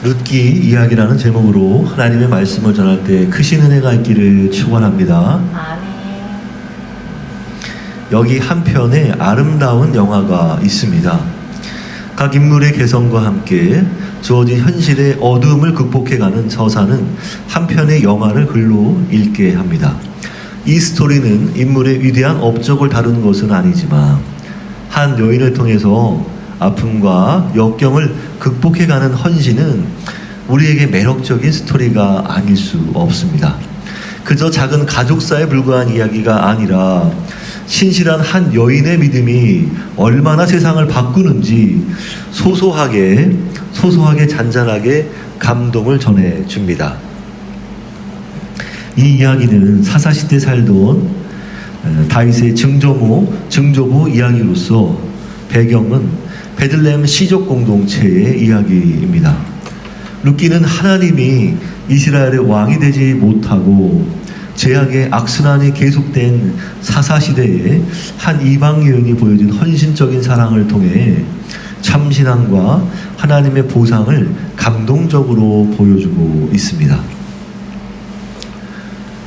룻기 이야기라는 제목으로 하나님의 말씀을 전할 때 크신 은혜가 있기를 축원합니다. 아멘. 여기 한편에 아름다운 영화가 있습니다. 각 인물의 개성과 함께 주어진 현실의 어두움을 극복해가는 서사는 한편의 영화를 글로 읽게 합니다. 이 스토리는 인물의 위대한 업적을 다루는 것은 아니지만 한 여인을 통해서 아픔과 역경을 극복해가는 헌신은 우리에게 매력적인 스토리가 아닐 수 없습니다. 그저 작은 가족사에 불과한 이야기가 아니라 신실한 한 여인의 믿음이 얼마나 세상을 바꾸는지 소소하게 잔잔하게 감동을 전해줍니다. 이 이야기는 사사시대 살던 다윗의 증조부 이야기로서 배경은 베들레헴 시족 공동체의 이야기입니다. 룻기는 하나님이 이스라엘의 왕이 되지 못하고 제약의 악순환이 계속된 사사시대에 한 이방 여인이 보여준 헌신적인 사랑을 통해 참신함과 하나님의 보상을 감동적으로 보여주고 있습니다.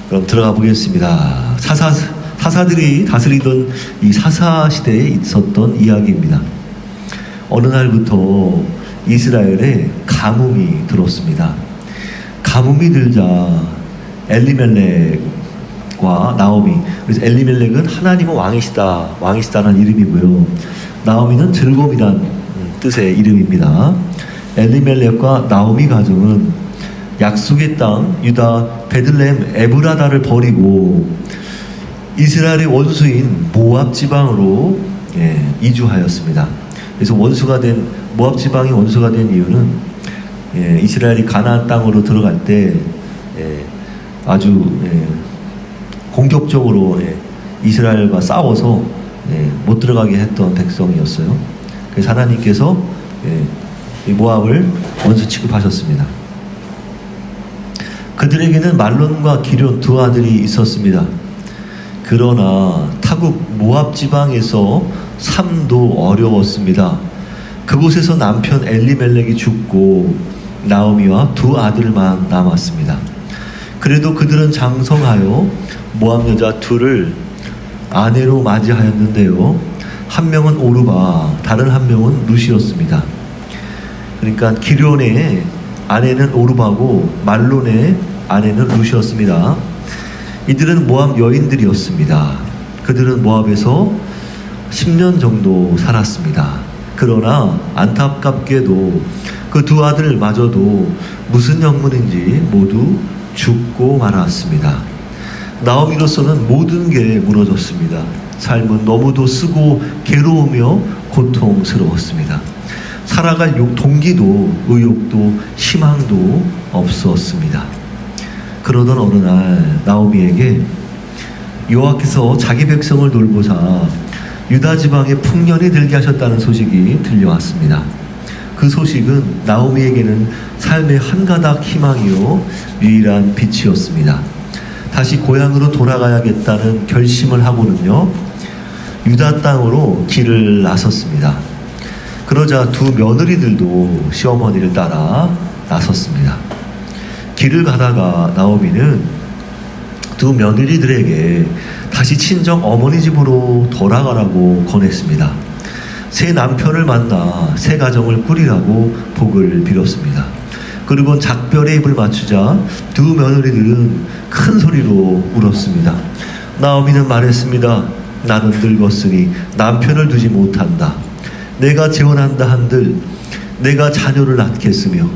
그럼 들어가 보겠습니다. 사사들이 다스리던 이 사사시대에 있었던 이야기입니다. 어느 날부터 이스라엘에 가뭄이 들었습니다. 가뭄이 들자 엘리멜렉과 나오미, 그래서 엘리멜렉은 하나님은 왕이시다는 이름이고요. 나오미는 즐거움이란 뜻의 이름입니다. 엘리멜렉과 나오미 가정은 약속의 땅 유다 베들레헴 에브라다를 버리고 이스라엘의 원수인 모압 지방으로 이주하였습니다. 그래서 모압 지방이 원수가 된 이유는 이스라엘이 가나안 땅으로 들어갈 때 아주 공격적으로 이스라엘과 싸워서 못 들어가게 했던 백성이었어요. 그래서 하나님께서 이 모압을 원수 취급하셨습니다. 그들에게는 말론과 기럇 두 아들이 있었습니다. 그러나 타국 모압 지방에서 삶도 어려웠습니다. 그곳에서 남편 엘리멜렉이 죽고 나오미와 두 아들만 남았습니다. 그래도 그들은 장성하여 모압 여자 둘을 아내로 맞이하였는데요. 한 명은 오르바, 다른 한 명은 룻이었습니다. 그러니까 기럇의 아내는 오르바고 말론의 아내는 룻이었습니다. 이들은 모압 여인들이었습니다. 그들은 모압에서 10년 정도 살았습니다. 그러나 안타깝게도 그 두 아들마저도 무슨 영문인지 모두 죽고 말았습니다. 나오미로서는 모든 게 무너졌습니다. 삶은 너무도 쓰고 괴로우며 고통스러웠습니다. 살아갈 동기도 의욕도 희망도 없었습니다. 그러던 어느 날 나오미에게 여호와께서 자기 백성을 돌보사 유다 지방에 풍년이 들게 하셨다는 소식이 들려왔습니다. 그 소식은 나오미에게는 삶의 한 가닥 희망이요 유일한 빛이었습니다. 다시 고향으로 돌아가야겠다는 결심을 하고는요 유다 땅으로 길을 나섰습니다. 그러자 두 며느리들도 시어머니를 따라 나섰습니다. 길을 가다가 나오미는 두 며느리들에게 다시 친정 어머니 집으로 돌아가라고 권했습니다. 새 남편을 만나 새 가정을 꾸리라고 복을 빌었습니다. 그리고 작별의 입을 맞추자 두 며느리들은 큰 소리로 울었습니다. 나오미는 말했습니다. 나는 늙었으니 남편을 두지 못한다. 내가 재혼한다 한들 내가 자녀를 낳겠으며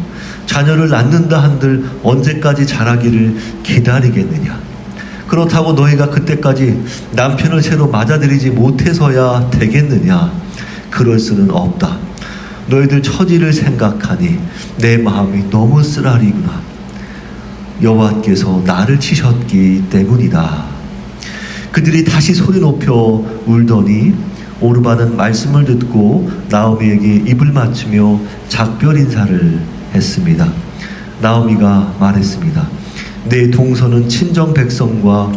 자녀를 낳는다 한들 언제까지 자라기를 기다리겠느냐. 그렇다고 너희가 그때까지 남편을 새로 맞아들이지 못해서야 되겠느냐. 그럴 수는 없다. 너희들 처지를 생각하니 내 마음이 너무 쓰라리구나. 여호와께서 나를 치셨기 때문이다. 그들이 다시 소리 높여 울더니 오르바는 말씀을 듣고 나오미에게 입을 맞추며 작별 인사를 했습니다. 나오미가 말했습니다. 내 동서는 친정 백성과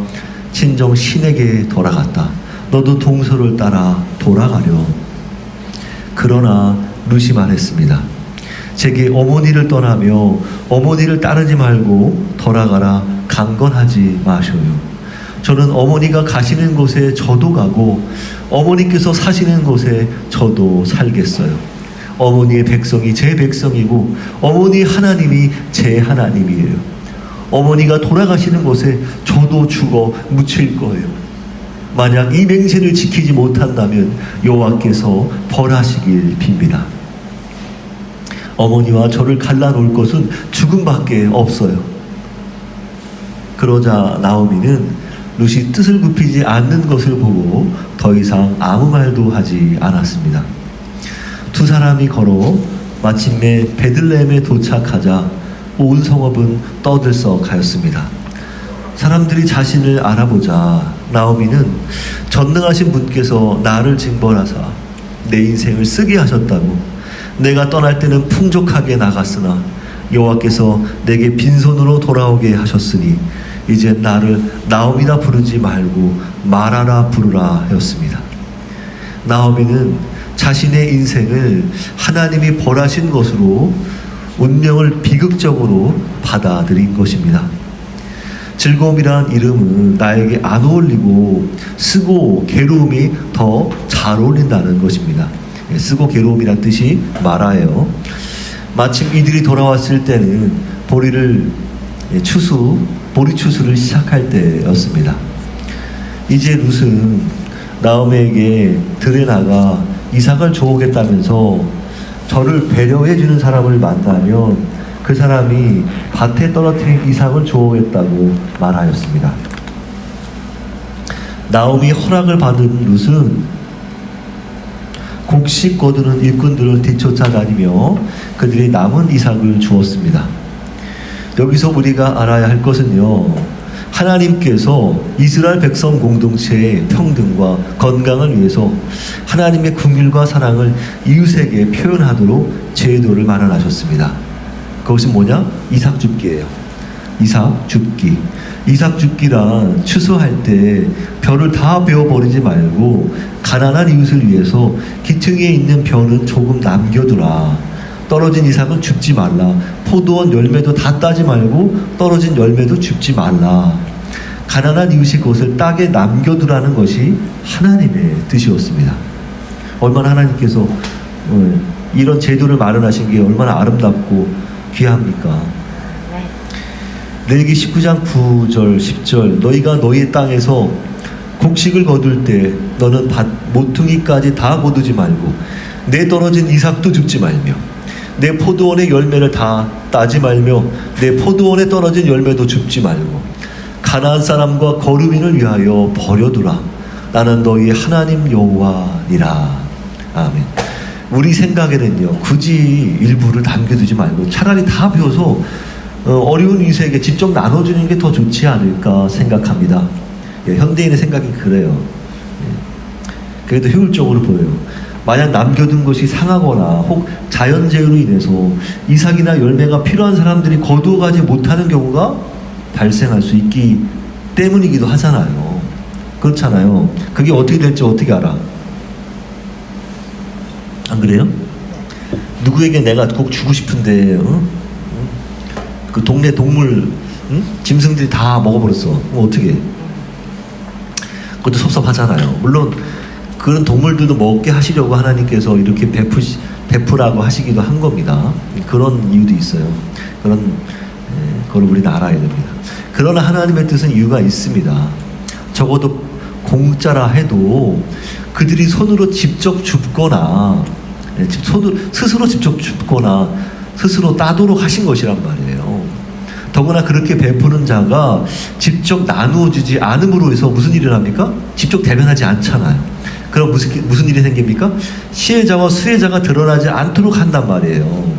친정 신에게 돌아갔다. 너도 동서를 따라 돌아가려. 그러나 룻이 말했습니다. 제게 어머니를 떠나며 어머니를 따르지 말고 돌아가라 강건하지 마셔요. 저는 어머니가 가시는 곳에 저도 가고 어머니께서 사시는 곳에 저도 살겠어요. 어머니의 백성이 제 백성이고 어머니 하나님이 제 하나님이에요. 어머니가 돌아가시는 곳에 저도 죽어 묻힐 거예요. 만약 이 맹세를 지키지 못한다면 여호와께서 벌하시길 빕니다. 어머니와 저를 갈라놓을 것은 죽음밖에 없어요. 그러자 나오미는 룻이 뜻을 굽히지 않는 것을 보고 더 이상 아무 말도 하지 않았습니다. 두 사람이 걸어 마침내 베들레헴에 도착하자 온 성읍은 떠들썩하였습니다. 사람들이 자신을 알아보자 나오미는 전능하신 분께서 나를 징벌하사 내 인생을 쓰게 하셨다고, 내가 떠날 때는 풍족하게 나갔으나 여호와께서 내게 빈손으로 돌아오게 하셨으니 이제 나를 나오미라 부르지 말고 마라라 부르라 하였습니다. 나오미는 자신의 인생을 하나님이 벌하신 것으로 운명을 비극적으로 받아들인 것입니다. 즐거움이란 이름은 나에게 안 어울리고 쓰고 괴로움이 더 잘 어울린다는 것입니다. 쓰고 괴로움이란 뜻이 마라예요. 마침 이들이 돌아왔을 때는 보리 추수를 시작할 때였습니다. 이제 룻은 나오미에게 들에 나가 이삭을 줘오겠다면서 저를 배려해주는 사람을 만나면 그 사람이 밭에 떨어뜨린 이삭을 줘오겠다고 말하였습니다. 나오미 허락을 받은 룻은 곡식 거두는 일꾼들을 뒤쫓아다니며 그들이 남은 이삭을 주었습니다. 여기서 우리가 알아야 할 것은요, 하나님께서 이스라엘 백성 공동체의 평등과 건강을 위해서 하나님의 긍휼과 사랑을 이웃에게 표현하도록 제도를 마련하셨습니다. 그것이 뭐냐? 이삭 줍기예요. 이삭 줍기. 이삭 줍기란 추수할 때 벼를 다 베어버리지 말고 가난한 이웃을 위해서 기퉁에 있는 벼는 조금 남겨두라. 떨어진 이삭은 줍지 말라. 포도원 열매도 다 따지 말고 떨어진 열매도 줍지 말라. 가난한 이웃이 그것을 땅에 남겨두라는 것이 하나님의 뜻이었습니다. 얼마나 하나님께서 이런 제도를 마련하신 게 얼마나 아름답고 귀합니까? 레위기 19장 9절 10절 너희가 너희 땅에서 곡식을 거둘 때 너는 밭 모퉁이까지 다 거두지 말고 내 떨어진 이삭도 줍지 말며 내 포도원의 열매를 다 따지 말며 내 포도원에 떨어진 열매도 줍지 말고 가나안 사람과 거류민을 위하여 버려두라. 나는 너희 하나님 여호와니라. 아멘. 우리 생각에는요, 굳이 일부를 남겨두지 말고 차라리 다 비워서 어려운 이웃에게 직접 나눠주는 게 더 좋지 않을까 생각합니다. 예, 현대인의 생각이 그래요. 예, 그래도 효율적으로 보여요. 만약 남겨둔 것이 상하거나 혹 자연재해로 인해서 이삭이나 열매가 필요한 사람들이 거두어가지 못하는 경우가 발생할 수 있기 때문이기도 하잖아요. 그렇잖아요. 그게 어떻게 될지 어떻게 알아? 안 그래요? 누구에게 내가 꼭 주고 싶은데 그 동네 동물 짐승들이 다 먹어버렸어. 어떻게? 그것도 섭섭하잖아요. 물론 그런 동물들도 먹게 하시려고 하나님께서 이렇게 베푸라고 하시기도 한 겁니다. 그런 이유도 있어요. 그걸 우리는 알아야 됩니다. 그러나 하나님의 뜻은 이유가 있습니다. 적어도 공짜라 해도 그들이 손으로 직접 줍거나 스스로 직접 줍거나 스스로 따도록 하신 것이란 말이에요. 더구나 그렇게 베푸는 자가 직접 나누어 주지 않음으로 해서 무슨 일을 합니까? 직접 대변하지 않잖아요. 그럼 무슨 일이 생깁니까? 시혜자와 수혜자가 드러나지 않도록 한단 말이에요.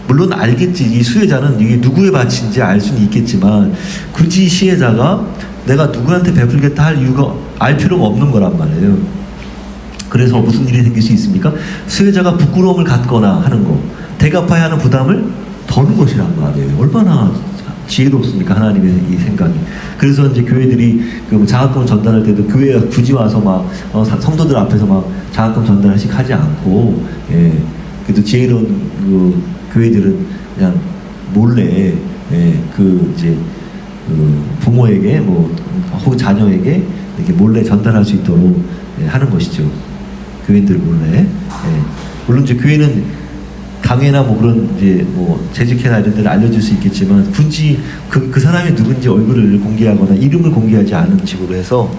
물론 알겠지. 이 수혜자는 이게 누구의 밭인지 알 수는 있겠지만 굳이 시혜자가 내가 누구한테 베풀겠다 할 이유가 알 필요가 없는 거란 말이에요. 그래서 무슨 일이 생길 수 있습니까? 수혜자가 부끄러움을 갖거나 하는 거, 대갚아야 하는 부담을 더는 것이란 말이에요. 얼마나 지혜롭습니까? 하나님의 이 생각이. 그래서 이제 교회들이 그 장학금 전달할 때도 교회가 굳이 와서 막 성도들 앞에서 막 장학금 전달식 하지 않고, 예, 그래도 지혜로운 그 교회들은 그냥 몰래 이제 부모에게 혹은 자녀에게 이렇게 몰래 전달할 수 있도록 하는 것이죠. 교인들 몰래. 물론 이제 교회는 강회나 그런 이제 재직회나 이런 데를 알려줄 수 있겠지만 굳이 그 사람이 누군지 얼굴을 공개하거나 이름을 공개하지 않은 식으로 해서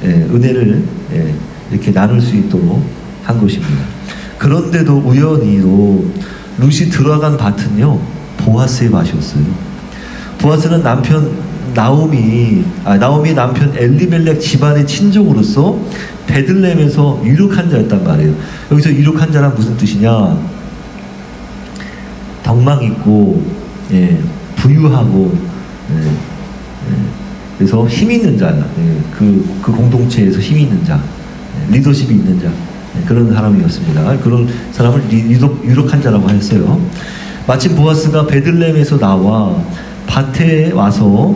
은혜를 이렇게 나눌 수 있도록 한 것입니다. 그런데도 우연히도 룻이 들어간 밭은요 보아스의 밭이었어요. 보아스는 나오미 남편 엘리멜렉 집안의 친족으로서 베들레헴에서 유력한 자였단 말이에요. 여기서 유력한 자란 무슨 뜻이냐? 덕망 있고 부유하고 그래서 힘 있는 자, 그 공동체에서 힘 있는 자, 리더십이 있는 자, 그런 사람이었습니다. 그런 사람을 유력한 자라고 했어요. 마침 보아스가 베들레헴에서 나와 밭에 와서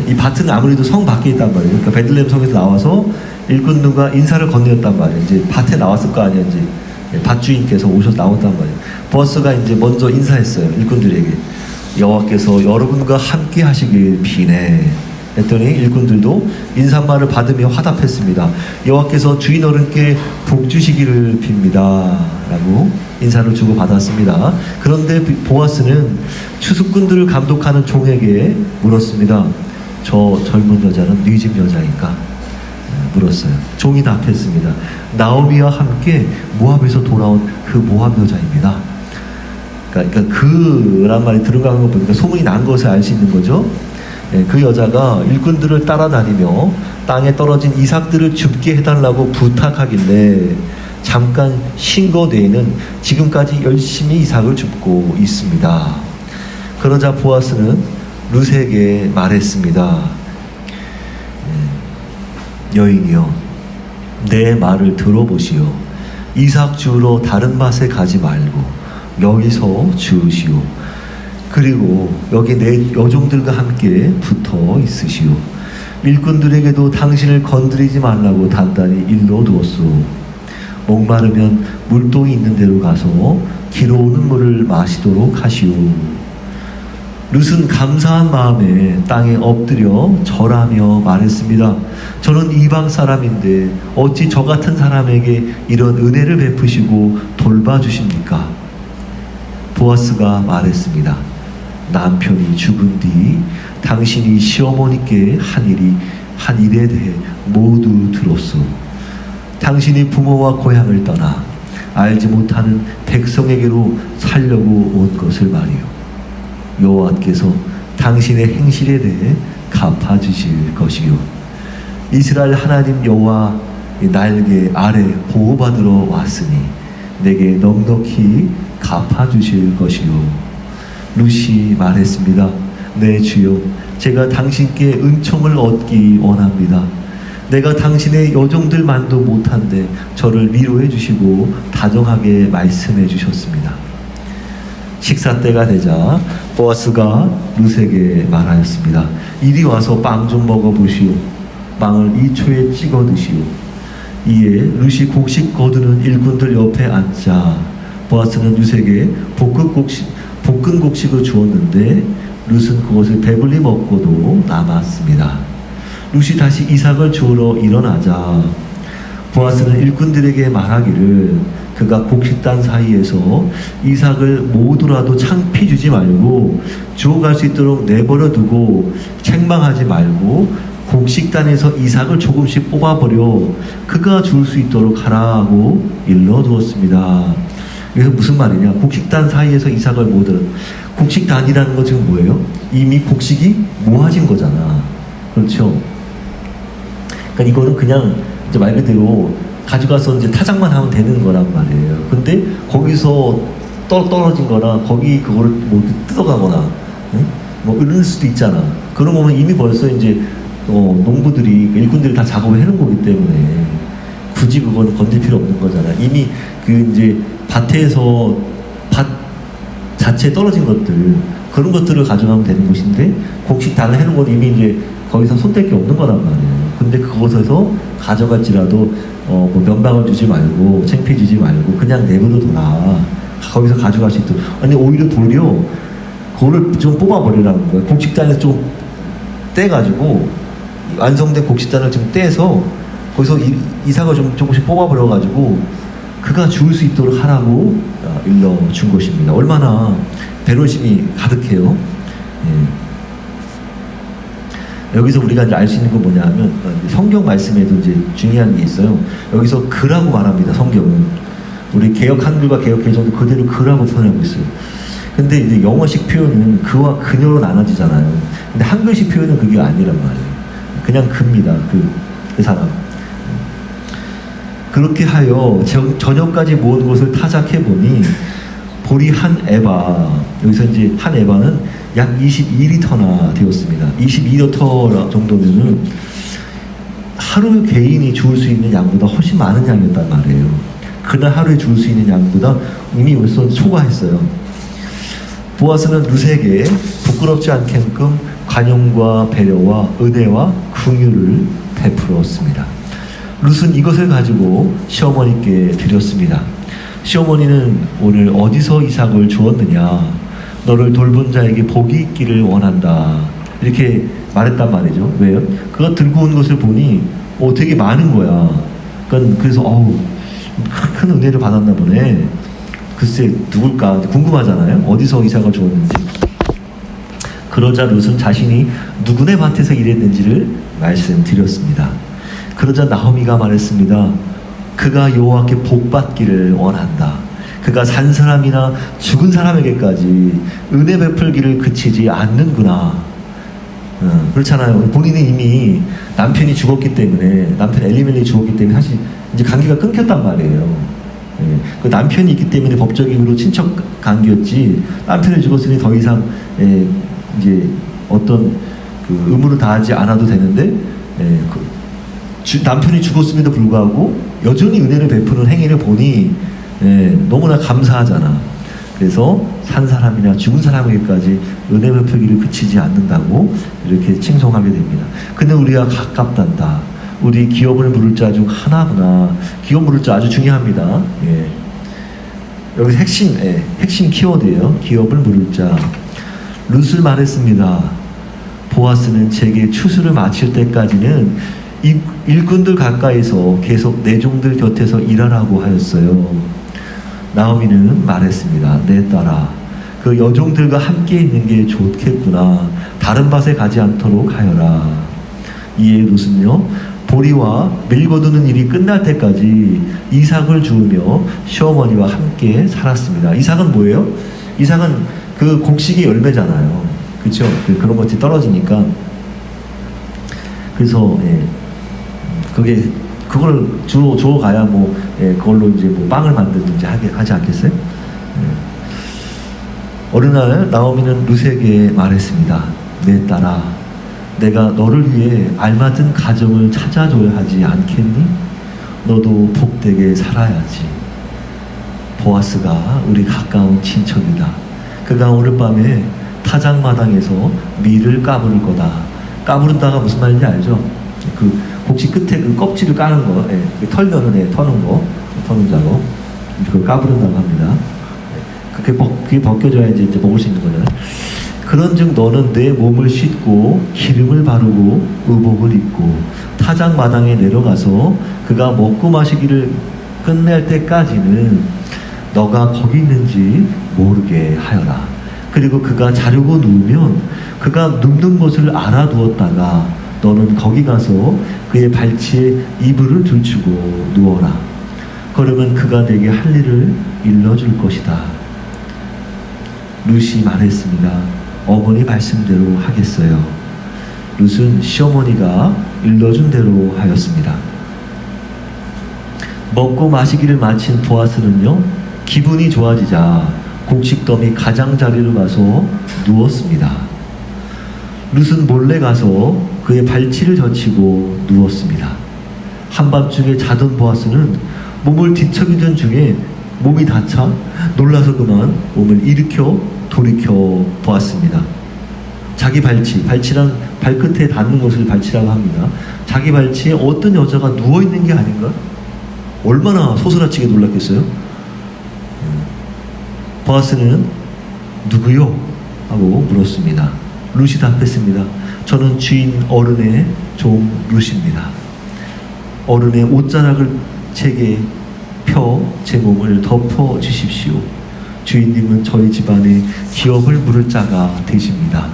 이 밭은 아무래도 성 밖에 있단 말이에요. 그러니까 베들레헴 성에서 나와서 일꾼들과 인사를 건네었단 말이에요. 이제 밭에 나왔을 거 아니에요. 이제 밭주인께서 오셔서 나왔단 말이에요. 보아스가 이제 먼저 인사했어요. 일꾼들에게. 여호와께서 여러분과 함께 하시길 비네. 했더니 일꾼들도 인사말을 받으며 화답했습니다. 여호와께서 주인 어른께 복 주시기를 빕니다. 라고 인사를 주고 받았습니다. 그런데 보아스는 추수꾼들을 감독하는 종에게 물었습니다. 저 젊은 여자는 네 집 여자인가? 물었어요. 종이 답했습니다. 나오미와 함께 모압에서 돌아온 그 모압 여자입니다. 그러니까 그란 말이 들어가는 거 보니까 소문이 난 것을 알 수 있는 거죠. 그 여자가 일꾼들을 따라다니며 땅에 떨어진 이삭들을 줍게 해달라고 부탁하길래 잠깐 쉰 것 외에는 지금까지 열심히 이삭을 줍고 있습니다. 그러자 보아스는 룻에게 말했습니다. 여인이여, 내 말을 들어보시오. 이삭 주우러 다른 밭에 가지 말고 여기서 주우시오. 그리고 여기 내 여종들과 함께 붙어 있으시오. 일꾼들에게도 당신을 건드리지 말라고 단단히 일러두었소. 목마르면 물동이 있는 데로 가서 기러오는 물을 마시도록 하시오. 룻은 감사한 마음에 땅에 엎드려 절하며 말했습니다. 저는 이방 사람인데 어찌 저 같은 사람에게 이런 은혜를 베푸시고 돌봐주십니까? 보아스가 말했습니다. 남편이 죽은 뒤 당신이 시어머니께 한 일에 대해 모두 들었소. 당신이 부모와 고향을 떠나 알지 못하는 백성에게로 살려고 온 것을 말이요. 여호와께서 당신의 행실에 대해 갚아주실 것이요. 이스라엘 하나님 여호와 날개 아래 보호받으러 왔으니 내게 넉넉히 갚아주실 것이요. 룻이 말했습니다. 네 주여, 제가 당신께 은총을 얻기 원합니다. 내가 당신의 여종들만도 못한데 저를 위로해 주시고 다정하게 말씀해 주셨습니다. 식사 때가 되자 보아스가 룻에게 말하였습니다. 이리 와서 빵 좀 먹어보시오. 빵을 2초에 찍어 드시오. 이에 룻이 곡식 거두는 일꾼들 옆에 앉자 보아스는 룻에게 볶은 곡식을 주었는데 룻은 그것을 배불리 먹고도 남았습니다. 룻이 다시 이삭을 주우러 일어나자 보아스는 일꾼들에게 말하기를 그가 곡식단 사이에서 이삭을 모두라도 창피 주지 말고 주워갈 수 있도록 내버려 두고 책망하지 말고 곡식단에서 이삭을 조금씩 뽑아버려 그가 줄 수 있도록 하라고 일러두었습니다. 그래서 무슨 말이냐? 곡식단 사이에서 이삭을 모으더라도 곡식단이라는 거 지금 뭐예요? 이미 곡식이 모아진 거잖아. 그렇죠? 그러니까 이거는 그냥 이제 말 그대로 가져가서 이제 타작만 하면 되는 거란 말이에요. 근데 거기서 떨어진 거나 거기 그거를 뭐 뜯어가거나 뭐 이럴 수도 있잖아. 그런 거면 이미 벌써 이제 농부들이 일꾼들이 다 작업을 해놓은 거기 때문에 굳이 그거는 건들 필요 없는 거잖아. 이미 그 이제 밭에서 밭 자체에 떨어진 것들 그런 것들을 가져가면 되는 것인데 곡식 단을 해놓은 건 이미 이제 거기서 손댈 게 없는 거란 말이에요. 근데 그곳에서 가져갈지라도 뭐 면박을 주지 말고 창피 주지 말고 그냥 내버려둬라. 거기서 가져갈 수 있도록. 아니 오히려 도리어 그거를 좀 뽑아버리라는 거예요. 곡식단에서 좀 떼가지고 완성된 곡식단을 좀 떼서 거기서 이삭을 좀 조금씩 뽑아버려가지고 그가 죽을 수 있도록 하라고 일러준 것입니다. 얼마나 배려심이 가득해요. 예. 여기서 우리가 이제 알 수 있는 건 뭐냐 하면 성경 말씀에도 이제 중요한 게 있어요. 여기서 그라고 말합니다. 성경은 우리 개역 한글과 개역 개정도 그대로 그라고 표현하고 있어요. 근데 이제 영어식 표현은 그와 그녀로 나눠지잖아요. 근데 한글식 표현은 그게 아니란 말이에요. 그냥 그입니다. 그 사람. 그렇게 하여 저녁까지 모은 것을 타작해보니 보리 한 에바, 여기서 이제 한 에바는 약 22리터나 되었습니다. 22리터 정도면은 하루 개인이 주울 수 있는 양보다 훨씬 많은 양이었단 말이에요. 그날 하루에 주울 수 있는 양보다 이미 벌써 초과했어요. 보아스는 룻에게 부끄럽지 않게끔 관용과 배려와 은혜와 긍휼을 베풀었습니다. 룻은 이것을 가지고 시어머니께 드렸습니다. 시어머니는 오늘 어디서 이삭을 주었느냐? 너를 돌본 자에게 복이 있기를 원한다. 이렇게 말했단 말이죠. 왜요? 그가 들고 온 것을 보니 되게 많은 거야. 그래서 큰 은혜를 받았나 보네. 글쎄 누굴까 궁금하잖아요. 어디서 이삭을 주었는지. 그러자 룻은 자신이 누구네 밭에서 일했는지를 말씀드렸습니다. 그러자 나오미가 말했습니다. 그가 여호와께 복받기를 원한다. 그가 산 사람이나 죽은 사람에게까지 은혜 베풀기를 그치지 않는구나. 그렇잖아요. 본인은 이미 남편이 죽었기 때문에, 남편 엘리멜렉이 죽었기 때문에 사실 이제 관계가 끊겼단 말이에요. 그 남편이 있기 때문에 법적으로 친척 관계였지, 남편이 죽었으니 더 이상 이제 어떤 그 의무를 다하지 않아도 되는데, 남편이 죽었음에도 불구하고 여전히 은혜를 베푸는 행위를 보니 너무나 감사하잖아. 그래서 산 사람이나 죽은 사람에게까지 은혜 베풀기를 그치지 않는다고 이렇게 칭송하게 됩니다. 근데 우리가 가깝단다. 우리 기업을 물을 자 중 하나구나. 기업 물을 자 아주 중요합니다. 여기서 핵심 키워드예요. 기업을 물을 자. 룻을 말했습니다. 보아스는 제게 추수를 마칠 때까지는 일꾼들 가까이서 계속 내 종들 곁에서 일하라고 하였어요. 나오미는 말했습니다. 내 딸아, 그 여종들과 함께 있는 게 좋겠구나. 다른 밭에 가지 않도록 하여라. 이에 룻은요, 보리와 밀거두는 일이 끝날 때까지 이삭을 주우며 시어머니와 함께 살았습니다. 이삭은 뭐예요? 이삭은 그 곡식의 열매잖아요. 그렇죠? 그런 것들이 떨어지니까. 그래서 그걸 주워 가야 그걸로 이제 빵을 만들든지 하지 않겠어요? 어느 날 나오미는 룻에게 말했습니다. 내 딸아, 내가 너를 위해 알맞은 가정을 찾아줘야 하지 않겠니? 너도 복되게 살아야지. 보아스가 우리 가까운 친척이다. 그가 오늘 밤에 타작마당에서 밀을 까부를 거다. 까부른다가 무슨 말인지 알죠? 그 곡식 끝에 그 껍질을 까는 거, 털면은 터는 작업. 그걸 까부른다고 합니다. 그게 벗겨져야지 이제 먹을 수 있는 거잖아요. 그런즉 너는 내 몸을 씻고 기름을 바르고 의복을 입고 타작 마당에 내려가서 그가 먹고 마시기를 끝낼 때까지는 너가 거기 있는지 모르게 하여라. 그리고 그가 자려고 누우면 그가 눕는 곳을 알아두었다가 너는 거기 가서 그의 발치에 이불을 들추고 누워라. 그러면 그가 내게 할 일을 일러줄 것이다. 룻이 말했습니다. 어머니 말씀대로 하겠어요. 룻은 시어머니가 일러준 대로 하였습니다. 먹고 마시기를 마친 보아스는요, 기분이 좋아지자 곡식더미 가장자리로 가서 누웠습니다. 룻은 몰래 가서 그의 발치를 젖히고 누웠습니다. 한밤중에 자던 보아스는 몸을 뒤척이던 중에 몸이 다쳐 놀라서 그만 몸을 돌이켜 보았습니다. 자기 발치란 발끝에 닿는 것을 발치라고 합니다. 자기 발치에 어떤 여자가 누워있는 게 아닌가? 얼마나 소스라치게 놀랐겠어요? 보아스는 누구요? 하고 물었습니다. 룻이 답했습니다. 저는 주인 어른의 종 룻입니다. 어른의 옷자락을 제게 펴 제 몸을 덮어 주십시오. 주인님은 저희 집안에 기업을 물을 자가 되십니다.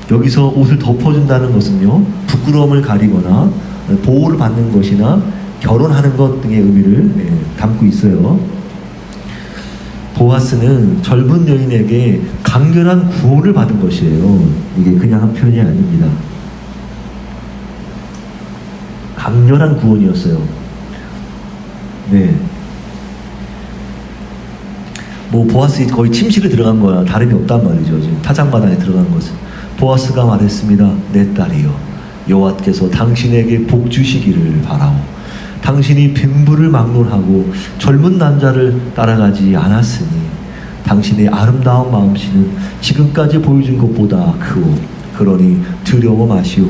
여기서 옷을 덮어준다는 것은요, 부끄러움을 가리거나 보호를 받는 것이나 결혼하는 것 등의 의미를 담고 있어요. 보아스는 젊은 여인에게 강렬한 구원을 받은 것이에요. 이게 그냥 한 표현이 아닙니다. 강렬한 구원이었어요. 네. 뭐 보아스 거의 침실에 들어간 거야 다름이 없단 말이죠. 지금 타작마당에 들어간 것은. 보아스가 말했습니다. 내 딸이여, 여호와께서 당신에게 복 주시기를 바라오. 당신이 빈부를 막론하고 젊은 남자를 따라가지 않았으니 당신의 아름다운 마음씨는 지금까지 보여준 것보다 크오. 그러니 두려워 마시오.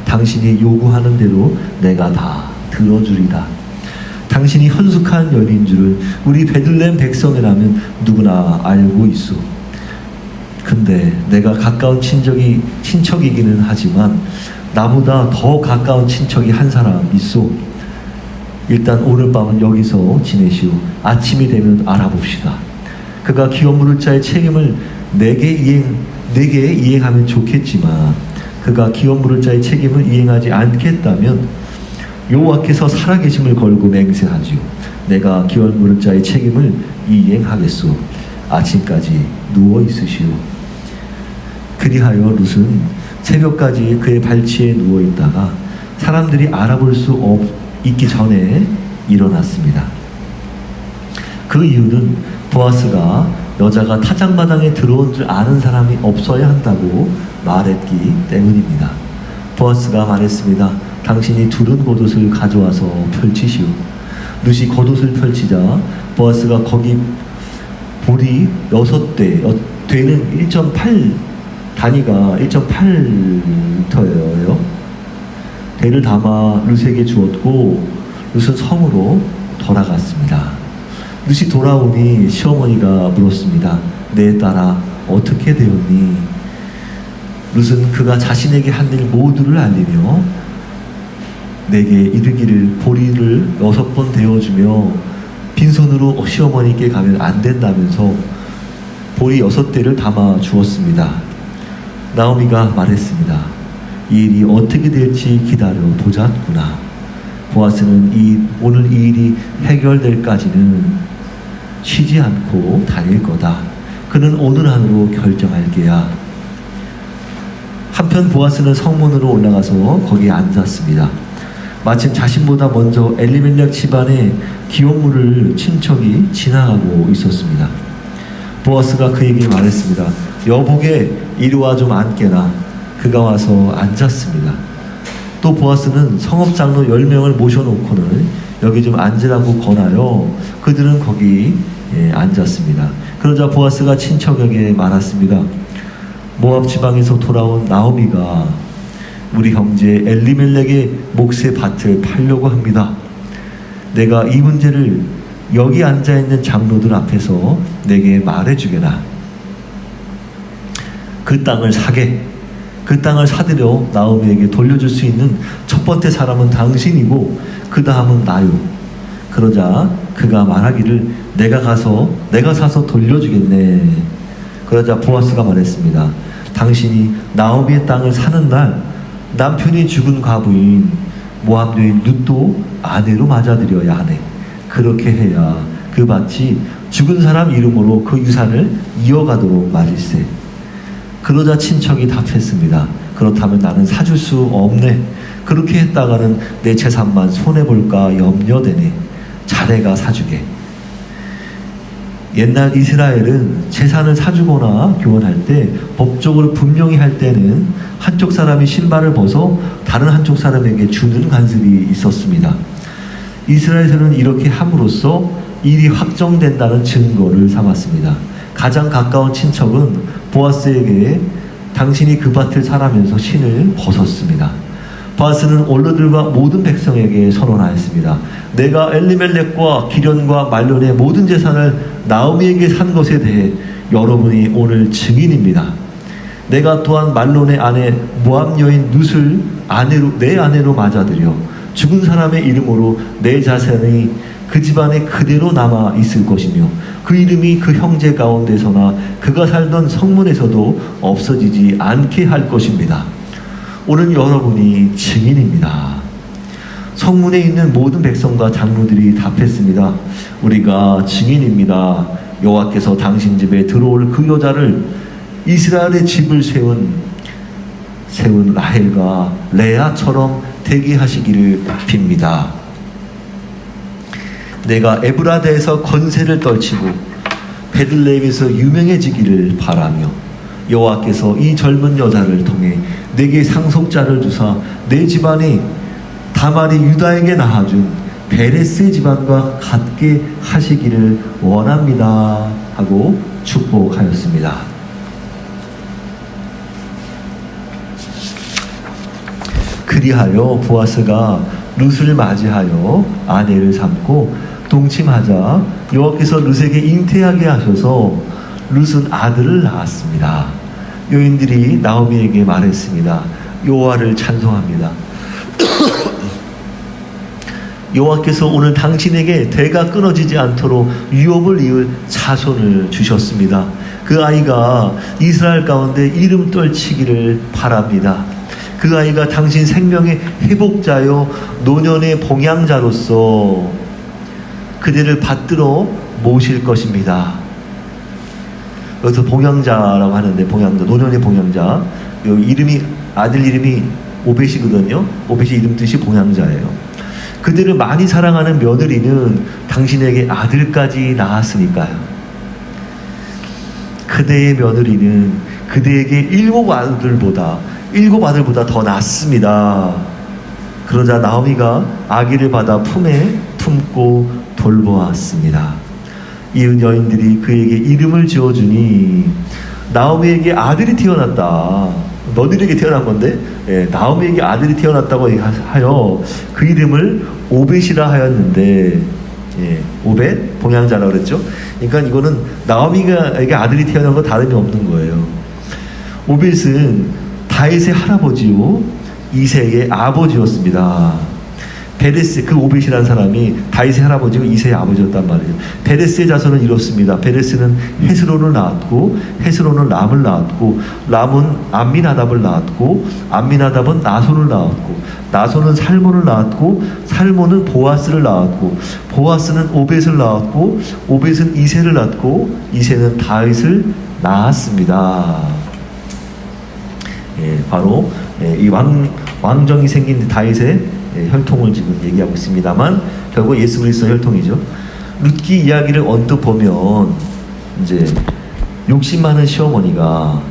당신이 요구하는 대로 내가 다 들어주리다. 당신이 현숙한 여인인 줄을 우리 베들레헴 백성이라면 누구나 알고 있소. 근데 내가 가까운 친척이기는 하지만 나보다 더 가까운 친척이 한 사람 있소. 일단 오늘 밤은 여기서 지내시오. 아침이 되면 알아봅시다. 그가 기업 물을 자의 책임을 내게 이행하면 좋겠지만 그가 기업 물을 자의 책임을 이행하지 않겠다면 여호와께서 살아계심을 걸고 맹세하지요. 내가 기업 물을 자의 책임을 이행하겠소. 아침까지 누워 있으시오. 그리하여 룻은 새벽까지 그의 발치에 누워 있다가 사람들이 알아볼 수 있기 전에 일어났습니다. 그 이유는 보아스가 여자가 타작마당에 들어온 줄 아는 사람이 없어야 한다고 말했기 때문입니다. 보아스가 말했습니다. 당신이 두른 겉옷을 가져와서 펼치시오. 룻이 겉옷을 펼치자 보아스가 거기 볼이 6대, 되는 1.8, 단위가 1.8m예요. 대를 담아 룻에게 주었고 룻은 성으로 돌아갔습니다. 룻이 돌아오니 시어머니가 물었습니다. 내 딸아, 어떻게 되었니? 룻은 그가 자신에게 한 일 모두를 알리며 내게 이르기를 보리를 6번 데워주며 빈손으로 시어머니께 가면 안 된다면서 보리 6대를 담아 주었습니다. 나오미가 말했습니다. 이 일이 어떻게 될지 기다려 보자꾸나. 보아스는 오늘 이 일이 해결될까지는 쉬지 않고 다닐 거다. 그는 오늘 안으로 결정할 게야. 한편 보아스는 성문으로 올라가서 거기에 앉았습니다. 마침 자신보다 먼저 엘리멜렉 집안의 기업물을 친척이 지나가고 있었습니다. 보아스가 그에게 말했습니다. 여보게 이리 와 좀 앉게나. 그가 와서 앉았습니다. 또 보아스는 성읍장로 10명을 모셔놓고는 여기 좀 앉으라고 권하여 그들은 거기 앉았습니다. 그러자 보아스가 친척에게 말했습니다. 모압 지방에서 돌아온 나오미가 우리 형제 엘리멜렉의 몫의 밭을 팔려고 합니다. 내가 이 문제를 여기 앉아있는 장로들 앞에서 내게 말해주게나. 그 땅을 사게. 그 땅을 사들여 나오미에게 돌려줄 수 있는 첫 번째 사람은 당신이고 그 다음은 나요. 그러자 그가 말하기를 내가 사서 돌려주겠네. 그러자 보아스가 말했습니다. 당신이 나오미의 땅을 사는 날 남편이 죽은 과부인 모압 여인 룻도 아내로 맞아들여야 하네. 그렇게 해야 그 밭이 죽은 사람 이름으로 그 유산을 이어가도록 말일세. 그러자 친척이 답했습니다. 그렇다면 나는 사줄 수 없네. 그렇게 했다가는 내 재산만 손해볼까 염려되네. 자네가 사주게. 옛날 이스라엘은 재산을 사주거나 교환할 때 법적으로 분명히 할 때는 한쪽 사람이 신발을 벗어 다른 한쪽 사람에게 주는 관습이 있었습니다. 이스라엘에서는 이렇게 함으로써 일이 확정된다는 증거를 삼았습니다. 가장 가까운 친척은 보아스에게 당신이 그 밭을 사라면서 신을 벗었습니다. 보아스는 원로들과 모든 백성에게 선언하였습니다. 내가 엘리멜렉과 기련과 말론의 모든 재산을 나오미에게 산 것에 대해 여러분이 오늘 증인입니다. 내가 또한 말론의 아내 모압 여인 룻을 내 아내로 맞아들여 죽은 사람의 이름으로 내 자손이 그 집안에 그대로 남아 있을 것이며 그 이름이 그 형제 가운데서나 그가 살던 성문에서도 없어지지 않게 할 것입니다. 오늘 여러분이 증인입니다. 성문에 있는 모든 백성과 장로들이 답했습니다. 우리가 증인입니다. 여호와께서 당신 집에 들어올 그 여자를 이스라엘의 집을 세운 라헬과 레아처럼 되게 하시기를 빕니다. 내가 에브라데에서 건세를 떨치고 베들레헴에서 유명해지기를 바라며 여호와께서 이 젊은 여자를 통해 내게 상속자를 주사 내 집안이 다말이 유다에게 낳아준 베레스의 집안과 같게 하시기를 원합니다 하고 축복하였습니다. 그리하여 보아스가 룻을 맞이하여 아내를 삼고 동침하자 여호와께서 룻에게 잉태하게 하셔서 룻은 아들을 낳았습니다. 여인들이 나오미에게 말했습니다. 여호와를 찬송합니다. 여호와께서 오늘 당신에게 대가 끊어지지 않도록 유업을 이을 자손을 주셨습니다. 그 아이가 이스라엘 가운데 이름 떨치기를 바랍니다. 그 아이가 당신 생명의 회복자요 노년의 봉양자로서 그대를 받들어 모실 것입니다. 여기서 봉양자라고 하는데 봉양자, 노년의 봉양자. 이름이 아들 이름이 오벳이거든요. 오벳이 이름 뜻이 봉양자예요. 그들을 많이 사랑하는 며느리는 당신에게 아들까지 낳았으니까요. 그대의 며느리는 그대에게 일곱 아들보다 더 낫습니다. 그러자 나오미가 아기를 받아 품에 품고 돌보았습니다. 이은 여인들이 그에게 이름을 지어주니 나오미에게 아들이 태어났다. 너들에게 태어난 건데 나오미에게 아들이 태어났다고 하여 그 이름을 오벳이라 하였는데 오벳 봉양자라고 그랬죠. 그러니까 이거는 나오미에게 아들이 태어난 거 다름이 없는 거예요. 오벳은 다윗의 할아버지요 이새의 아버지였습니다. 베레스, 그 오벳이라는 사람이 다윗의 할아버지고 이새의 아버지였단 말이에요. 베레스의 자손은 이렇습니다. 베레스는 헤스론을 낳았고 헤스론은 람을 낳았고 람은 암미나답을 낳았고 암미나답은 나손을 낳았고 나손은 살몬을 낳았고 살몬은 보아스를 낳았고 보아스는 오벳을 낳았고 오벳은 이새를 낳았고 이새는 다윗을 낳았습니다. 바로 이 왕정이 생긴 다윗의 혈통을 지금 얘기하고 있습니다만 결국 예수 그리스도 혈통이죠. 룻기 이야기를 언뜻 보면 이제 욕심 많은 시어머니가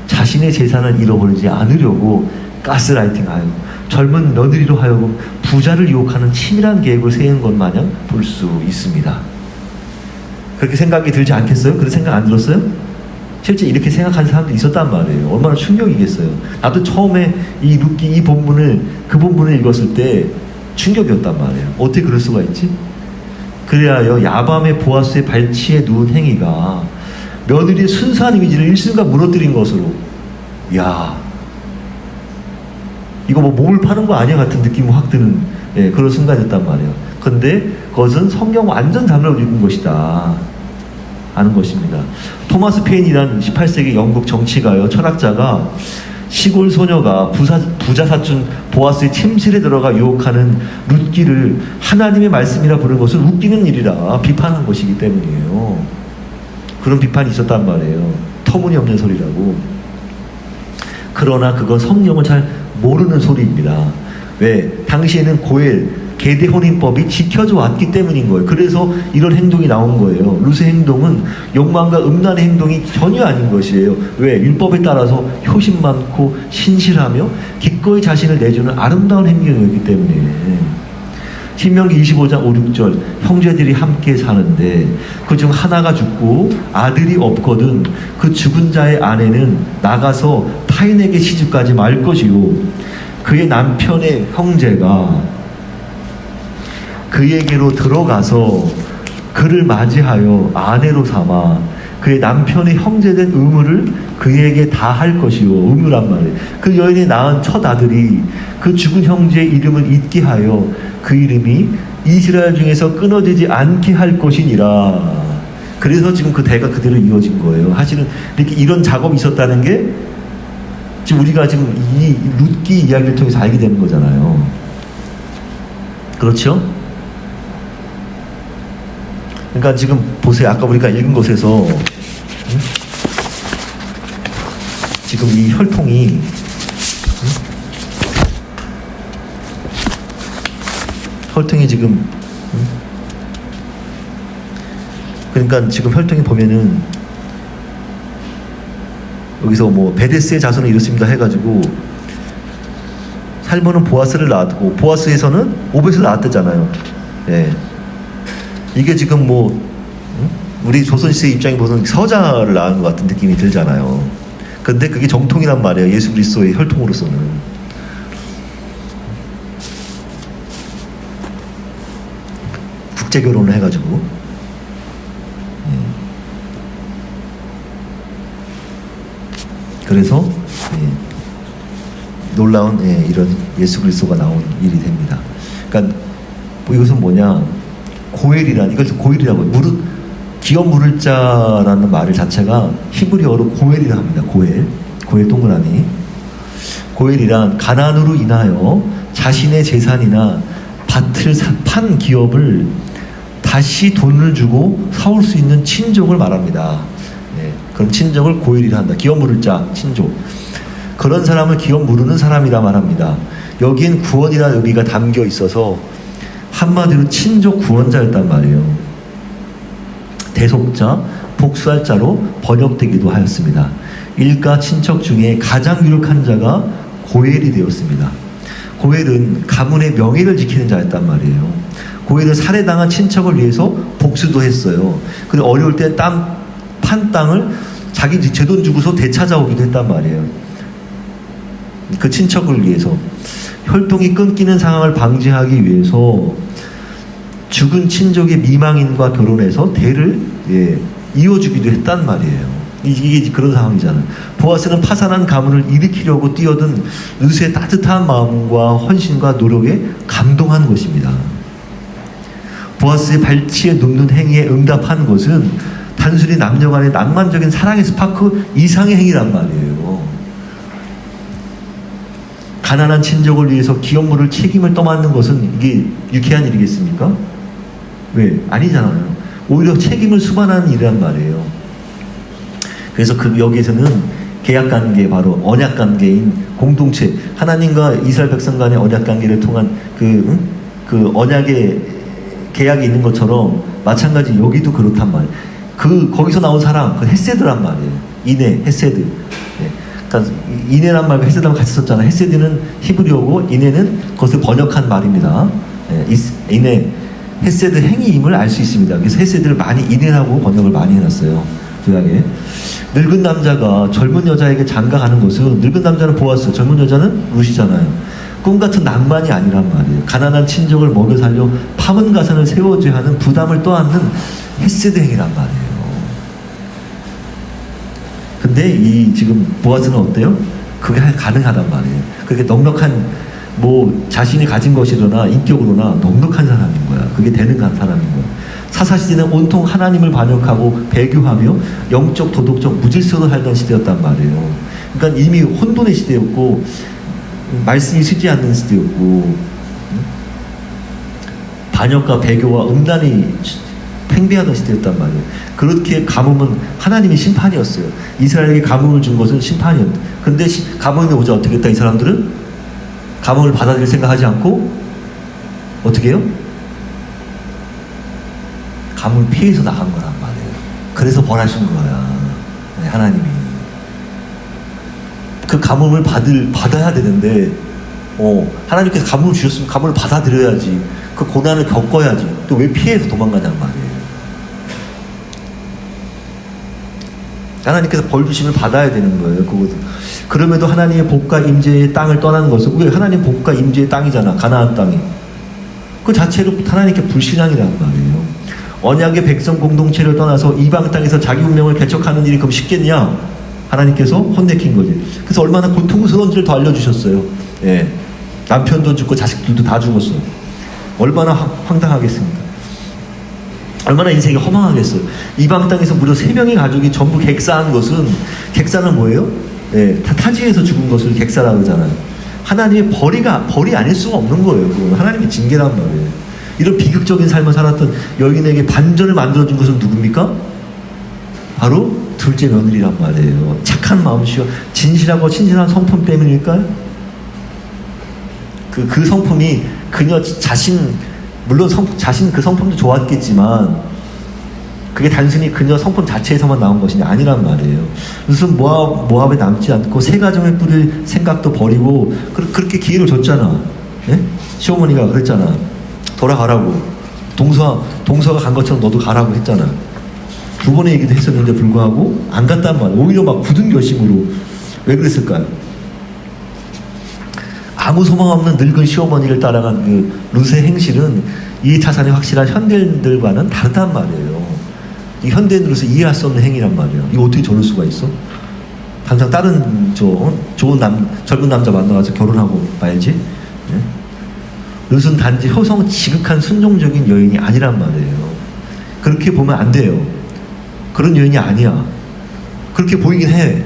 자신의 재산을 잃어버리지 않으려고 가스라이팅하여 젊은 며느리로 하여금 부자를 유혹하는 치밀한 계획을 세운 것 마냥 볼 수 있습니다. 그렇게 생각이 들지 않겠어요? 그런 생각 안 들었어요? 실제 이렇게 생각하는 사람도 있었단 말이에요. 얼마나 충격이겠어요. 나도 처음에 이 룻기 이 본문을 그 본문을 읽었을 때 충격이었단 말이에요. 어떻게 그럴 수가 있지? 그리하여 야밤의 보아스의 발치에 누운 행위가 며느리의 순수한 이미지를 일순간 무너뜨린 것으로, 야, 이거 뭐 몸을 파는 거 아니야 같은 느낌이 확 드는 그런 순간이었단 말이에요. 그런데 그것은 성경 완전 단어로 읽은 것이다 하는 것입니다. 토마스 페인이란 18세기 영국 정치가요, 철학자가 시골 소녀가 부자 사촌 보아스의 침실에 들어가 유혹하는 룻기를 하나님의 말씀이라 부르는 것은 웃기는 일이라 비판한 것이기 때문이에요. 그런 비판이 있었단 말이에요. 터무니없는 소리라고. 그러나 그건 성경을 잘 모르는 소리입니다. 왜? 당시에는 고엘 계대 혼인법이 지켜져 왔기 때문인 거예요. 그래서 이런 행동이 나온 거예요. 룻의 행동은 욕망과 음란의 행동이 전혀 아닌 것이에요. 왜? 율법에 따라서 효심 많고 신실하며 기꺼이 자신을 내주는 아름다운 행동이었기 때문에. 신명기 25장 5, 6절 형제들이 함께 사는데 그중 하나가 죽고 아들이 없거든 그 죽은 자의 아내는 나가서 타인에게 시집가지 말 것이요 그의 남편의 형제가 그에게로 들어가서 그를 맞이하여 아내로 삼아 그의 남편의 형제된 의무를 그에게 다 할 것이요. 의무란 말이에요. 그 여인이 낳은 첫 아들이 그 죽은 형제의 이름을 잊게 하여 그 이름이 이스라엘 중에서 끊어지지 않게 할 것이니라. 그래서 지금 그 대가 그대로 이어진 거예요. 사실은 이렇게 이런 작업이 있었다는 게 지금 우리가 지금 이 룻기 이야기를 통해서 알게 되는 거잖아요. 그렇죠? 그러니까 지금 보세요. 아까 우리가 읽은 것에서 지금 이 혈통이 지금 그러니까 지금 혈통이 보면은 여기서 뭐 베데스의 자손은 이렇습니다 해가지고 살몬은 보아스를 낳았고 보아스에서는 오벳을 낳았대잖아요. 예. 이게 지금 뭐 우리 조선시대 입장에 보면 서자를 낳은 것 같은 느낌이 들잖아요. 근데 그게 정통이란 말이에요. 예수 그리스도의 혈통으로서는. 국제 결혼을 해가지고. 그래서 놀라운 이런 예수 그리스도가 나온 일이 됩니다. 그러니까 이것은 뭐냐? 고엘이란 이걸 고엘이라고 해요. 기업 물을 자라는 말 자체가 히브리어로 고엘이라 합니다. 고엘 동그라미. 고엘이란 가난으로 인하여 자신의 재산이나 밭을 판 기업을 다시 돈을 주고 사올 수 있는 친족을 말합니다. 그런 친족을 고엘이라 한다. 기업 물을 자, 친족. 그런 사람을 기업 무르는 사람이라 말합니다. 여기엔 구원이라는 의미가 담겨 있어서 한마디로 친족 구원자였단 말이에요. 대속자, 복수할 자로 번역되기도 하였습니다. 일가 친척 중에 가장 유력한 자가 고엘이 되었습니다. 고엘은 가문의 명예를 지키는 자였단 말이에요. 고엘은 살해당한 친척을 위해서 복수도 했어요. 근데 어려울 때 판 땅을 자기 제 돈 주고서 되찾아오기도 했단 말이에요. 그 친척을 위해서. 혈통이 끊기는 상황을 방지하기 위해서 죽은 친족의 미망인과 결혼해서 대를 이어주기도 했단 말이에요. 이게 그런 상황이잖아요. 보아스는 파산한 가문을 일으키려고 뛰어든 룻의 따뜻한 마음과 헌신과 노력에 감동한 것입니다. 보아스의 발치에 눕는 행위에 응답한 것은 단순히 남녀 간의 낭만적인 사랑의 스파크 이상의 행위란 말이에요. 가난한 친족을 위해서 기업물을 책임을 떠맡는 것은 이게 유쾌한 일이겠습니까? 왜? 아니잖아요. 오히려 책임을 수반하는 일이란 말이에요. 그래서 여기에서는 계약관계, 바로 언약관계인 공동체, 하나님과 이스라엘 백성 간의 언약관계를 통한 그 언약의 계약이 있는 것처럼 마찬가지 여기도 그렇단 말이에요. 거기서 나온 사람, 헤세드란 말이에요. 이네, 헤세드. 그러니까 이네란 말과 헤세드랑 같이 썼잖아요. 헤세드는 히브리어고 이네는 그것을 번역한 말입니다. 이네, 헤세드 행위임을 알 수 있습니다. 그래서 헤세드를 많이 이네라고 번역을 많이 해놨어요. 조약에. 늙은 남자가 젊은 여자에게 장가가는 것은, 늙은 남자는 보아스, 젊은 여자는 룻이잖아요. 꿈같은 낭만이 아니란 말이에요. 가난한 친족을 먹여 살려 파문 가산을 세워줘야 하는 부담을 떠안는 헤세드 행위란 말이에요. 근데 지금 보아스는 어때요? 그게 가능하단 말이에요. 그렇게 넉넉한 자신이 가진 것이로나 인격으로나 넉넉한 사람인 거야. 그게 되는 사람인 거야. 사사시대는 온통 하나님을 반역하고 배교하며 영적 도덕적 무질서로 살던 시대였단 말이에요. 그러니까 이미 혼돈의 시대였고 말씀이 쓰지 않는 시대였고 반역과 배교와 음란이 팽배하던 시대였단 말이에요. 그렇게 가뭄은 하나님의 심판이었어요. 이스라엘에게 가뭄을 준 것은 심판이었다. 근데 가뭄이 오자 어떻게 했다? 이 사람들은 가뭄을 받아들일 생각하지 않고 어떻게 해요? 가뭄을 피해서 나간 거란 말이에요. 그래서 벌하신 거야. 하나님이. 그 가뭄을 받아야 되는데 하나님께서 가뭄을 주셨으면 가뭄을 받아들여야지. 그 고난을 겪어야지. 또 왜 피해서 도망가냐는 말이에요. 하나님께서 벌 주심을 받아야 되는 거예요. 그거. 그럼에도 하나님의 복과 임재의 땅을 떠나는 것은 왜 하나님 복과 임재의 땅이잖아. 가나안 땅이. 그 자체로 하나님께 불신앙이라는 말이에요. 언약의 백성 공동체를 떠나서 이방 땅에서 자기 운명을 개척하는 일이 그럼 쉽겠냐? 하나님께서 혼내킨 거지. 그래서 얼마나 고통스러운지를 더 알려주셨어요. 예. 남편도 죽고 자식들도 다 죽었어. 얼마나 황당하겠습니까? 얼마나 인생이 허망하겠어요. 이방 땅에서 무려 3명의 가족이 전부 객사한 것은, 객사는 뭐예요? 예, 타지에서 죽은 것을 객사라고 하잖아요. 하나님의 벌이 아닐 수가 없는 거예요. 그건 하나님의 징계란 말이에요. 이런 비극적인 삶을 살았던 여인에게 반전을 만들어준 것은 누굽니까? 바로 둘째 며느리란 말이에요. 착한 마음씨와 진실하고 친절한 성품 때문일까요? 그 성품이 그녀 자신, 물론 자신 그 성품도 좋았겠지만 그게 단순히 그녀 성품 자체에서만 나온 것이 아니란 말이에요. 무슨 모압에 남지 않고 새 가정을 꾸릴 생각도 버리고 그렇게 기회를 줬잖아. 예? 시어머니가 그랬잖아. 돌아가라고. 동서가 간 것처럼 너도 가라고 했잖아. 2번의 얘기도 했었는데 불구하고 안 갔단 말이에요. 오히려 막 굳은 결심으로. 왜 그랬을까요? 아무 소망 없는 늙은 시어머니를 따라간 그 룻의 행실은 이 자산이 확실한 현대인들과는 다르단 말이에요. 이 현대인으로서 이해할 수 없는 행위란 말이에요. 이거 어떻게 저럴 수가 있어? 당장 다른 좋은 젊은 남자 만나가지고 결혼하고 봐야지. 네? 룻은 단지 효성 지극한 순종적인 여인이 아니란 말이에요. 그렇게 보면 안 돼요. 그런 여인이 아니야. 그렇게 보이긴 해.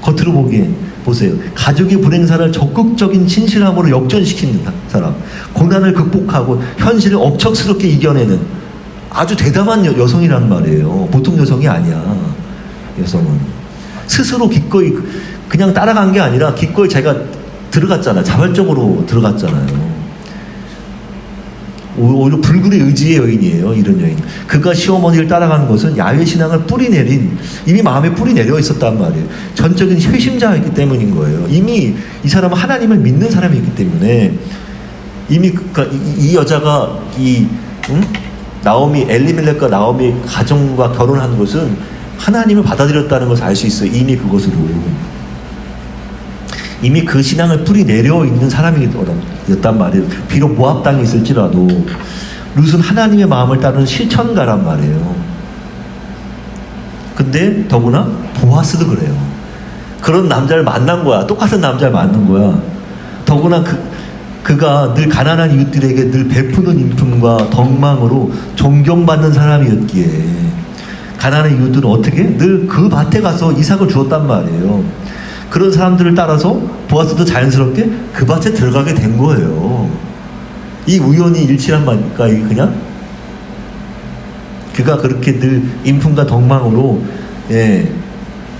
겉으로 보기엔. 보세요. 가족의 불행사를 적극적인 진실함으로 역전시키는 사람. 고난을 극복하고 현실을 억척스럽게 이겨내는 아주 대담한 여성이란 말이에요. 보통 여성이 아니야. 여성은. 스스로 기꺼이 그냥 따라간 게 아니라 기꺼이 자기가 들어갔잖아요. 자발적으로 들어갔잖아요. 오히려 불굴의 의지의 여인이에요. 이런 여인. 그가 시어머니를 따라가는 것은 야외신앙을 뿌리내린, 이미 마음에 뿌리내려 있었단 말이에요. 전적인 회심자였기 때문인 거예요. 이미 이 사람은 하나님을 믿는 사람이기 때문에 이미 이 여자가 엘리멜렉과 나오미 가정과 결혼한 것은 하나님을 받아들였다는 것을 알 수 있어요. 이미 그것으로. 이미 그 신앙을 뿌리 내려 있는 사람이었단 말이에요. 비록 모압 땅에 있을지라도 룻은 하나님의 마음을 따르는 실천가란 말이에요. 근데 더구나 보아스도 그래요. 그런 남자를 만난 거야. 똑같은 남자를 만난 거야. 더구나 그가 늘 가난한 이웃들에게 늘 베푸는 인품과 덕망으로 존경받는 사람이었기에 가난한 이웃들은 어떻게? 늘 그 밭에 가서 이삭을 주었단 말이에요. 그런 사람들을 따라서 보아스도 자연스럽게 그 밭에 들어가게 된 거예요. 이 우연히 일치란 말입니까? 이게 그냥? 그가 그렇게 늘 인품과 덕망으로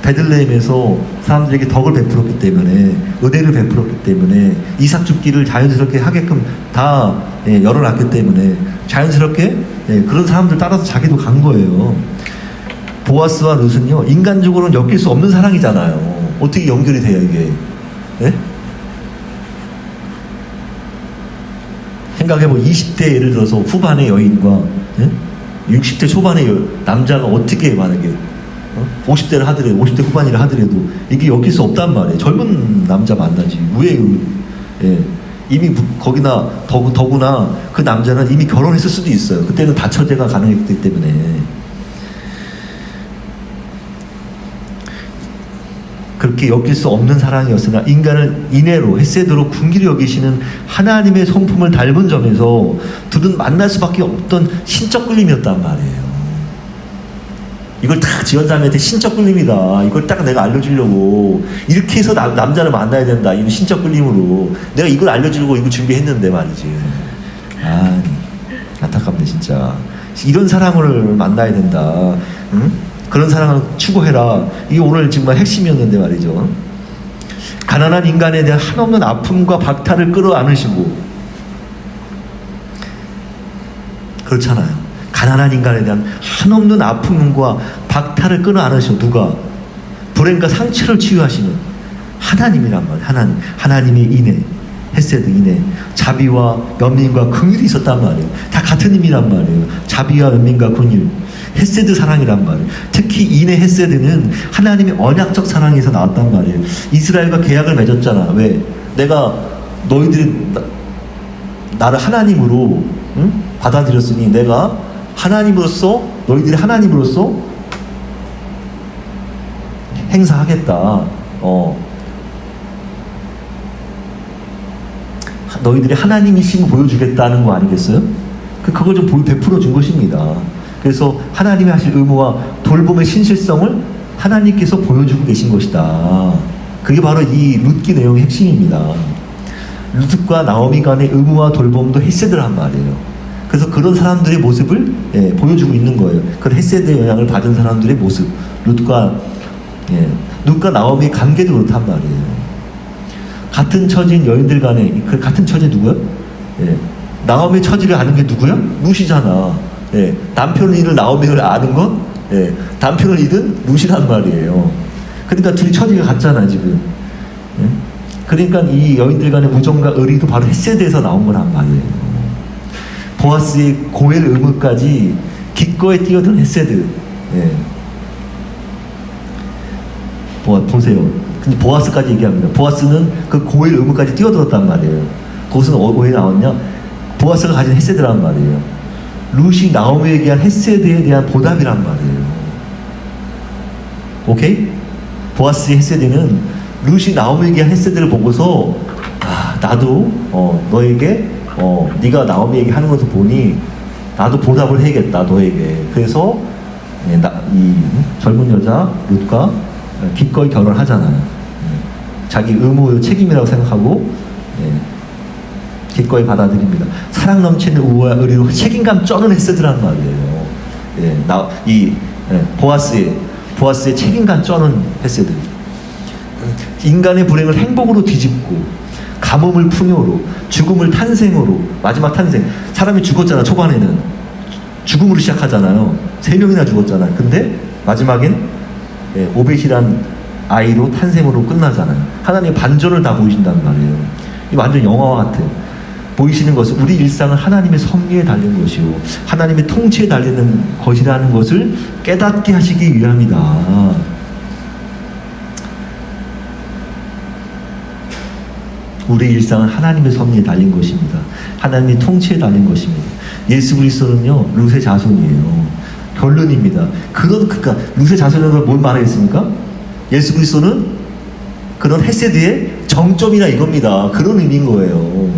베들레헴에서 사람들에게 덕을 베풀었기 때문에, 은혜를 베풀었기 때문에, 이삭 죽기를 자연스럽게 하게끔 다 열어놨기 때문에 자연스럽게 그런 사람들 따라서 자기도 간 거예요. 보아스와 룻은요, 인간적으로는 엮일 수 없는 사랑이잖아요. 어떻게 연결이 돼요, 이게? 네? 생각해보면 20대 예를 들어서 후반의 여인과 60대 초반의 남자가 어떻게 만약에 50대를 하더라도, 50대 후반이라 하더라도 이게 엮일 수 없단 말이에요. 젊은 남자 만나지. 왜? 이미 거기나 더구나 그 남자는 이미 결혼했을 수도 있어요. 그때는 다처제가 가능했기 때문에. 그렇게 엮일 수 없는 사랑이었으나 인간을 인애로 헤세드로 궁기로 여기시는 하나님의 성품을 닮은 점에서 둘은 만날 수밖에 없던 신적 끌림이었단 말이에요. 이걸 딱 지원자매한테 신적 끌림이다. 이걸 딱 내가 알려주려고 이렇게 해서 남자를 만나야 된다. 이 신적 끌림으로 내가 이걸 알려주려고 이거 준비했는데 말이지. 아니 안타깝네 진짜. 이런 사랑을 만나야 된다. 응? 그런 사랑을 추구해라. 이게 오늘 정말 핵심이었는데 말이죠. 가난한 인간에 대한 한없는 아픔과 박탈을 끌어안으시고, 그렇잖아요. 가난한 인간에 대한 한없는 아픔과 박탈을 끌어안으시고, 누가? 불행과 상처를 치유하시는 하나님이란 말이에요. 하나님의 인애, 헤세드 인애, 자비와 연민과 긍휼이 있었단 말이에요. 다 같은 의미란 말이에요. 자비와 연민과 긍휼. 헤세드 사랑이란 말이에요. 특히 인의 헤세드는 하나님의 언약적 사랑에서 나왔단 말이에요. 이스라엘과 계약을 맺었잖아. 왜? 내가 너희들이 나를 하나님으로 받아들였으니 내가 하나님으로서 너희들이 하나님으로서 행사하겠다. 너희들이 하나님이심을 보여주겠다는 거 아니겠어요? 그걸 좀 베풀어 준 것입니다. 그래서 하나님이 하실 의무와 돌봄의 신실성을 하나님께서 보여주고 계신 것이다. 그게 바로 이 룻기 내용의 핵심입니다. 룻과 나오미 간의 의무와 돌봄도 헤세드란 말이에요. 그래서 그런 사람들의 모습을 보여주고 있는 거예요. 그런 헤세드의 영향을 받은 사람들의 모습. 룻과 나오미의 관계도 그렇단 말이에요. 같은 처지인 여인들 간에 그 같은 처지 누구야? 나오미의 처지를 아는 게 누구야? 룻이잖아. 남편 일을 나오미를 아는 건 남편을 잃은 룻이란 말이에요. 그러니까 둘이 처지가 같잖아 지금. 그러니까 이 여인들 간의 우정과 의리도 바로 헤세드에서 나온 거란 말이에요. 보아스의 고엘 의무까지 기꺼이 뛰어든 헤세드. 보세요. 근데 보아스까지 얘기합니다. 보아스는 그 고엘 의무까지 뛰어들었단 말이에요. 그것은 왜 나왔냐? 보아스가 가진 헤세드란 말이에요. 룻이 나오미에게 한 헤세드에 대한 보답이란 말이에요. 오케이? 보아스의 헤세드는 룻이 나오미에게 한 헤세드를 보고서 나도 너에게 네가 나오미에게 하는 것을 보니 나도 보답을 해야겠다 너에게. 그래서 이 젊은 여자 룻과 기꺼이 결혼하잖아요. 자기 의무 책임이라고 생각하고 기꺼이 받아들입니다. 사랑 넘치는 우호와 의리로 책임감 쩌는 헤세드란 말이에요. 보아스의 책임감 쩌는 헤세드. 인간의 불행을 행복으로 뒤집고 가뭄을 풍요로, 죽음을 탄생으로, 마지막 탄생. 사람이 죽었잖아. 초반에는 죽음으로 시작하잖아요. 3명이나 죽었잖아요. 근데 마지막엔 오벳이란 아이로 탄생으로 끝나잖아요. 하나님의 반전을 다 보이신단 말이에요. 이 완전 영화와 같은 보이시는 것은 우리 일상은 하나님의 섭리에 달린 것이요 하나님의 통치에 달리는 것이라는 것을 깨닫게 하시기 위함이다. 우리 일상은 하나님의 섭리에 달린 것입니다. 하나님의 통치에 달린 것입니다. 예수 그리스도는요 룻의 자손이에요. 결론입니다. 그러니까 룻의 자손이라고 뭘 말하겠습니까? 예수 그리스도는 그런 헤세드의 정점이라 이겁니다. 그런 의미인 거예요.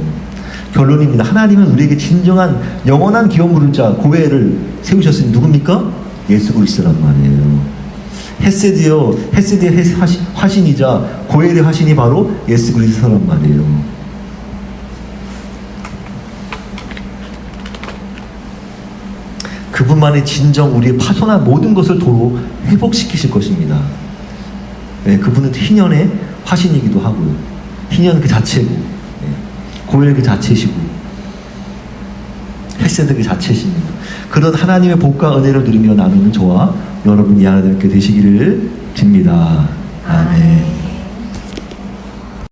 결론입니다. 하나님은 우리에게 진정한 영원한 기업 물을 자 고해를 세우셨으니 누굽니까? 예수 그리스도란 말이에요. 헤세드의 화신이자 고해의 화신이 바로 예수 그리스도란 말이에요. 그분만이 진정 우리의 파손한 모든 것을 도로 회복시키실 것입니다. 그분은 희년의 화신이기도 하고요. 희년 그 자체고, 고엘 그 자체시고, 헤세드 그 자체십니다. 그런 하나님의 복과 은혜를 누리며 나누는 저와 여러분이 하나님께 되시기를 빕니다. 아멘.